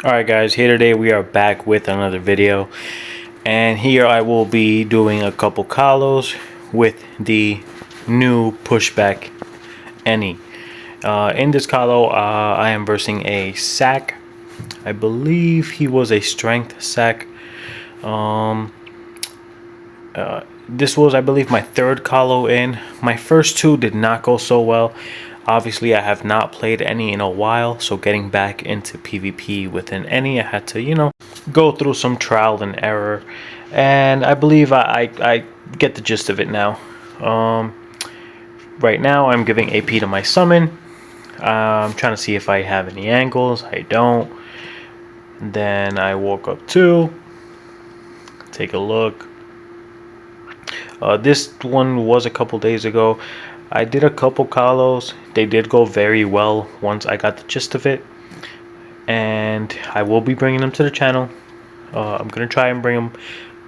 Alright guys, here today we are back with another video, and here I will be doing a couple Kolos with the new Pushback Eni. In this Kolo, I am versing a sack. I believe he was a strength sack. This was, I believe, my third Kolo in. My first two did not go so well. Obviously, I have not played any in a while, so getting back into PvP with an Eni, I had to, go through some trial and error. And I believe I get the gist of it now. Right now, I'm giving AP to my summon. I'm trying to see if I have any angles. I don't. Then I walk up to, take a look. This one was a couple days ago. I did a couple Kolos. They did go very well once I got the gist of it. And I will be bringing them to the channel. I'm going to try and bring them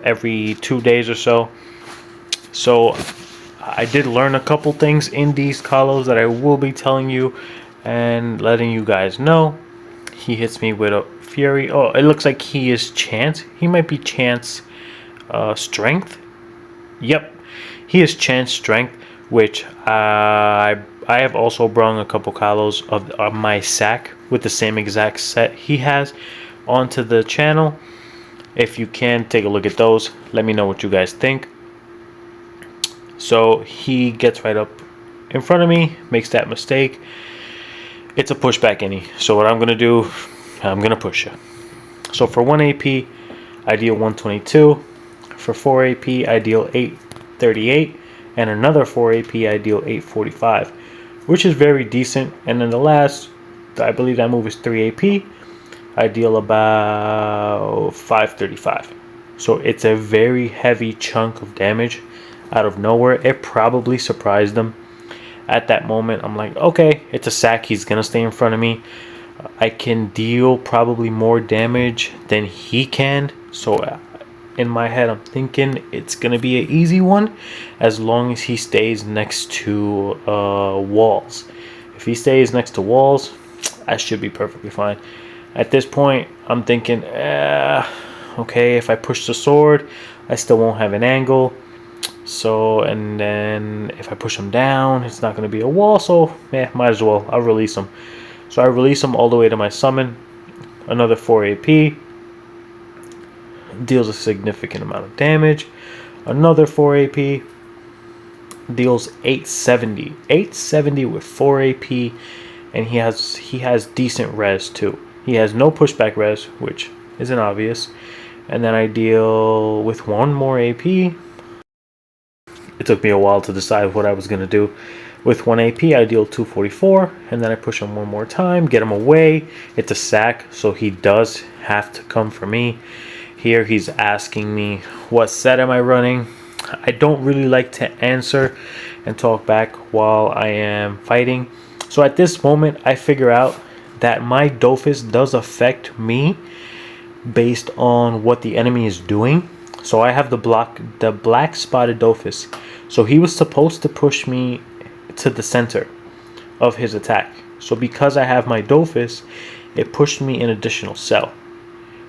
every 2 days or so. So I did learn a couple things in these Kolos that I will be telling you and letting you guys know. He hits me with a Fury. Oh, it looks like he is Chance. He might be Chance Strength. Yep, he is Chance Strength, which I have also brung a couple Kolos of my sack with the same exact set he has onto the channel. If you can, take a look at those. Let me know what you guys think. So he gets right up in front of me, makes that mistake. It's a pushback Eni. So what I'm going to do, I'm going to push you. So for 1 AP, I deal 122. For 4 AP, I deal 838. And another 4 AP, I deal 845, which is very decent. And then the last, I believe that move is 3 AP, I deal about 535. So it's a very heavy chunk of damage out of nowhere. It probably surprised them. At that moment, I'm like, okay, it's a sack. He's going to stay in front of me. I can deal probably more damage than he can. So in my head, I'm thinking it's going to be an easy one as long as he stays next to walls. If he stays next to walls, I should be perfectly fine. At this point, I'm thinking, okay, if I push the sword, I still won't have an angle. So, and then if I push him down, it's not going to be a wall. So, might as well. I'll release him. So I release him all the way to my summon. Another 4 AP. Deals a significant amount of damage. Another 4 AP. Deals 870. 870 with 4 AP. And he has decent res too. He has no pushback res, which isn't obvious. And then I deal with 1 more AP. It took me a while to decide what I was going to do. With 1 AP, I deal 244, and then I push him one more time, get him away. It's a sack, so he does have to come for me. Here, he's asking me, what set am I running? I don't really like to answer and talk back while I am fighting. So at this moment, I figure out that my Dofus does affect me based on what the enemy is doing. So I have the black spotted Dofus. So he was supposed to push me to the center of his attack. So because I have my Dofus, it pushed me an additional cell.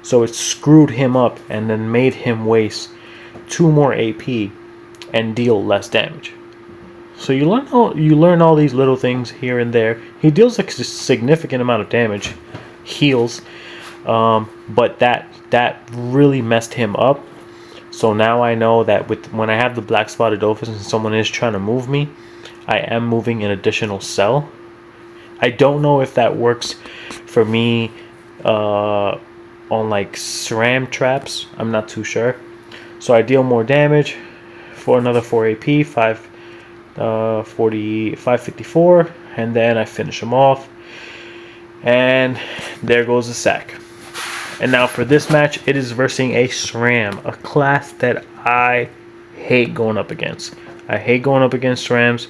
So it screwed him up and then made him waste 2 more AP and deal less damage. So you learn all these little things here and there. He deals a significant amount of damage, heals, but that really messed him up. So now I know that when I have the black spotted Dofus and someone is trying to move me, I am moving an additional cell. I don't know if that works for me on like Shram traps. I'm not too sure. So I deal more damage for another 4 AP, 554, and then I finish him off. And there goes the sack. And now for this match, it is versing a Shram, a class that I hate going up against. I hate going up against Shrams,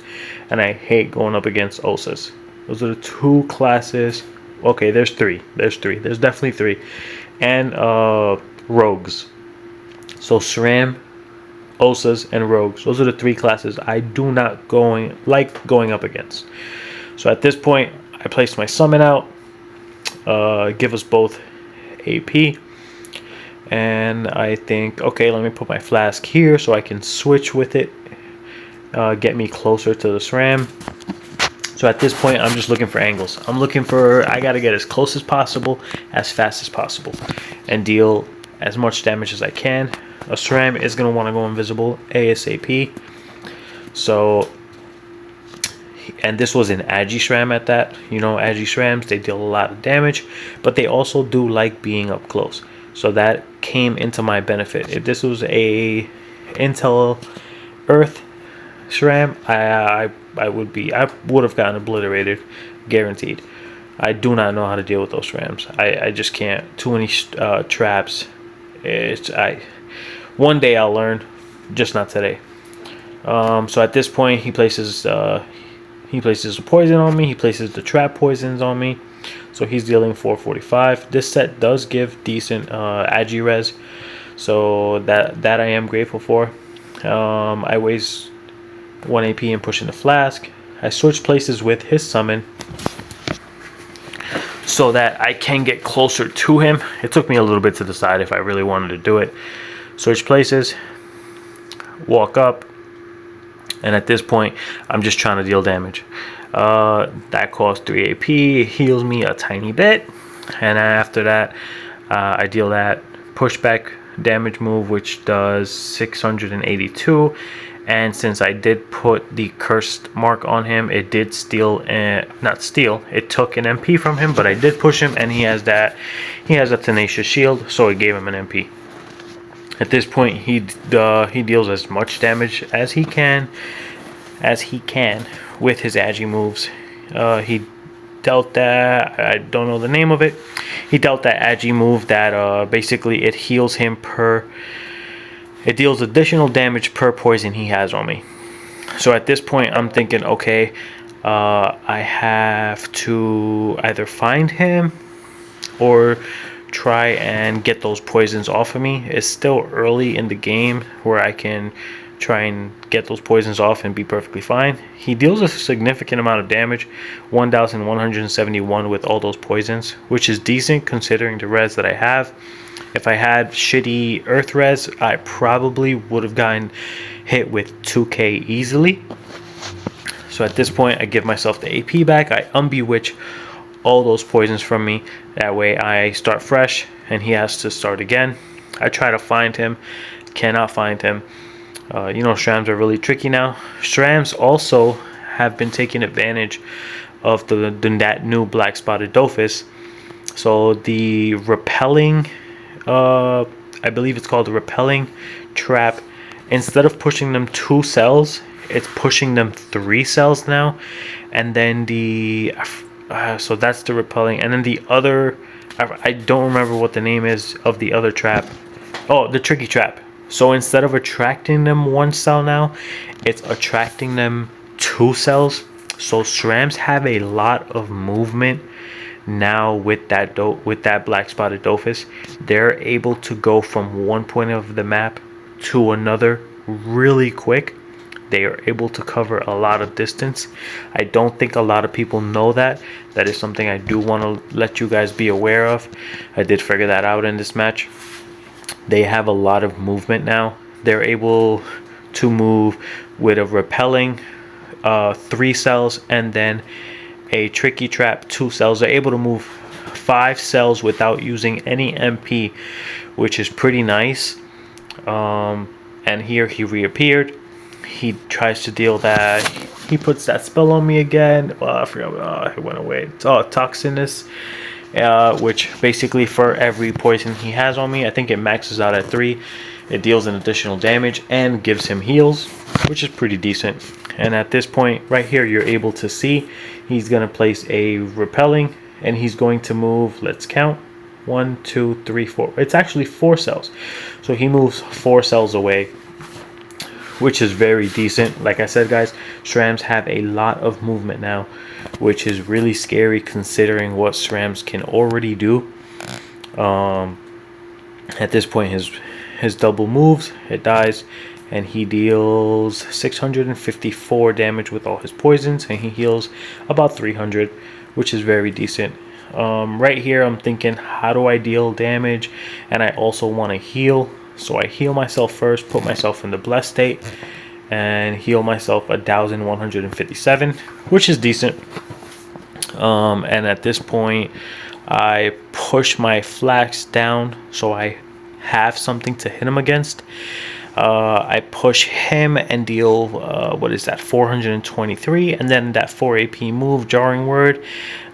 and I hate going up against Osas. Those are the 2 classes. Okay, there's 3. There's definitely 3. And Rogues. So Shram, Osas, and Rogues. Those are the 3 classes I do not like going up against. So at this point, I placed my summon out. Give us both AP. And I think, okay, let me put my flask here so I can switch with it, get me closer to the Shram. So at this point, I'm just looking for angles. I gotta get as close as possible, as fast as possible, and deal as much damage as I can. A Shram is gonna want to go invisible ASAP. So, and this was an Agi Shram at that. You know, Agi Shrams, they deal a lot of damage, but they also do like being up close. So that came into my benefit. If this was a Intel Earth Shram, I would have gotten obliterated, guaranteed. I do not know how to deal with those Shrams. I just can't. Too many traps. One day I'll learn, just not today. So at this point, he places the poison on me. He places the trap poisons on me. So he's dealing 445. This set does give decent Agi res, so that I am grateful for. I waste 1 AP and push in the flask. I switch places with his summon so that I can get closer to him. It took me a little bit to decide if I really wanted to do it. Switch places, walk up, and at this point, I'm just trying to deal damage. That costs 3 AP, it heals me a tiny bit, and after that, I deal that pushback damage move, which does 682. And since I did put the cursed mark on him, it did not steal, it took an MP from him, but I did push him, and he has a tenacious shield, so it gave him an MP. At this point, he deals as much damage as he can with his Agi moves. He dealt that, I don't know the name of it. He dealt that Agi move that basically it heals him it deals additional damage per poison he has on me. So at this point, I'm thinking, okay, I have to either find him or try and get those poisons off of me. It's still early in the game where I can try and get those poisons off and be perfectly fine. He deals a significant amount of damage, 1,171 with all those poisons, which is decent considering the res that I have. If I had shitty earth res, I probably would have gotten hit with 2k easily. So at this point, I give myself the AP back. I unbewitch all those poisons from me. That way I start fresh and he has to start again. I try to find him, cannot find him. You know, Shrams are really tricky now. Shrams also have been taking advantage of that new black spotted Dofus. So the repelling, I believe it's called the repelling trap, instead of pushing them 2 cells, it's pushing them 3 cells now. And then so that's the repelling, and then the other, I don't remember what the name is of the other trap. Oh, the tricky trap. So instead of attracting them 1 cell now, it's attracting them 2 cells. So Shrams have a lot of movement now with that black spotted Dofus. They're able to go from one point of the map to another really quick. They are able to cover a lot of distance. I don't think a lot of people know that. That is something I do want to let you guys be aware of. I did figure that out in this match. They have a lot of movement now. They're able to move with a repelling 3 cells and then a tricky trap 2 cells. They're able to move 5 cells without using any MP, which is pretty nice. And here he reappeared. He tries to deal that. He puts that spell on me again. Well, I forgot. It went away. Oh, Toxinous. Which basically for every poison he has on me, I think it maxes out at 3. It deals an additional damage and gives him heals, which is pretty decent. And at this point right here, you're able to see he's going to place a repelling, and he's going to move, let's count, 1 2 3 4. It's actually 4 cells, so he moves 4 cells away, which is very decent. Like I said, guys, Shrams have a lot of movement now, which is really scary considering what Shrams can already do. At this point, his double moves, it dies, and he deals 654 damage with all his poisons, and he heals about 300, which is very decent. Right here, I'm thinking, how do I deal damage? And I also want to heal. So I heal myself first, put myself in the blessed state, and heal myself 1,157, which is decent. And at this point, I push my flax down so I have something to hit him against. I push him and deal, what is that, 423, and then that 4 AP move, Jarring Word,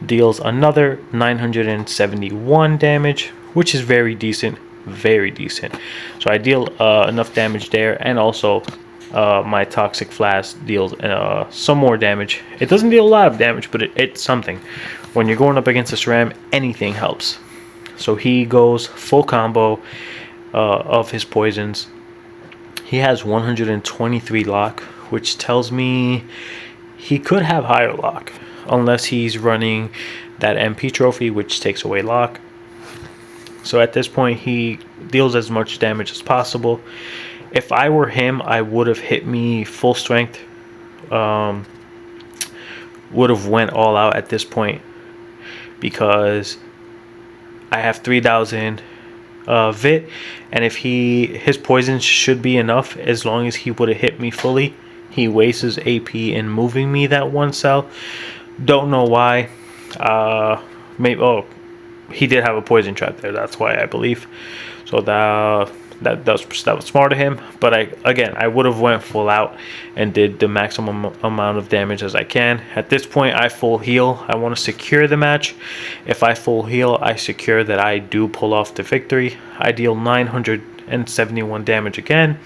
deals another 971 damage, which is very decent, very decent. So I deal enough damage there, and also my Toxic Flask deals some more damage. It doesn't deal a lot of damage, but it's something. When you're going up against a Shram, anything helps. So he goes full combo of his poisons. He has 123 lock, which tells me he could have higher lock, unless he's running that MP trophy, which takes away lock. So at this point, he deals as much damage as possible. If I were him, I would have hit me full strength. Would have went all out at this point, because I have 3,000 Vit, and if his poison should be enough as long as he would have hit me fully. He wastes AP in moving me that one cell. Don't know why. Maybe he did have a poison trap there. That's why, I believe. So that was smart of him. But I would have went full out and did the maximum amount of damage as I can. At this point, I full heal. I want to secure the match. If I full heal, I secure that I do pull off the victory. I deal 971 damage again.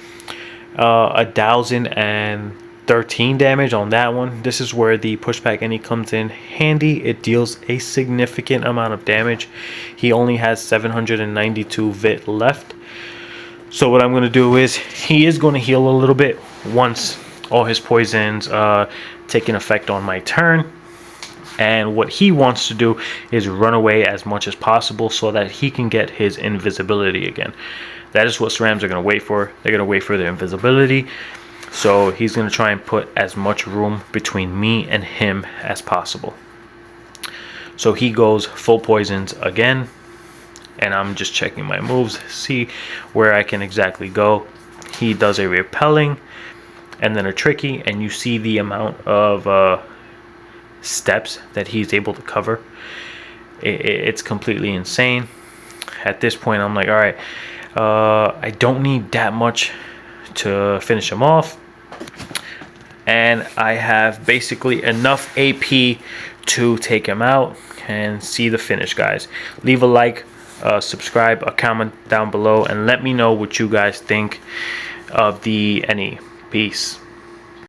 1,013 damage on that one. This is where the pushback any comes in handy. It deals a significant amount of damage. He only has 792 Vit left. So what I'm going to do is, he is going to heal a little bit once all his poisons take an effect on my turn. And what he wants to do is run away as much as possible so that he can get his invisibility again. That is what Srams are going to wait for. They're going to wait for their invisibility. So he's going to try and put as much room between me and him as possible. So he goes full poisons again. And I'm just checking my moves, see where I can exactly go. He does a repelling and then a tricky, and you see the amount of steps that he's able to cover. It's completely insane. At this point, I'm like, all right, I don't need that much to finish him off. And I have basically enough AP to take him out and see the finish, guys. Leave a like. Subscribe, a comment down below, and let me know what you guys think of the Eni. Peace.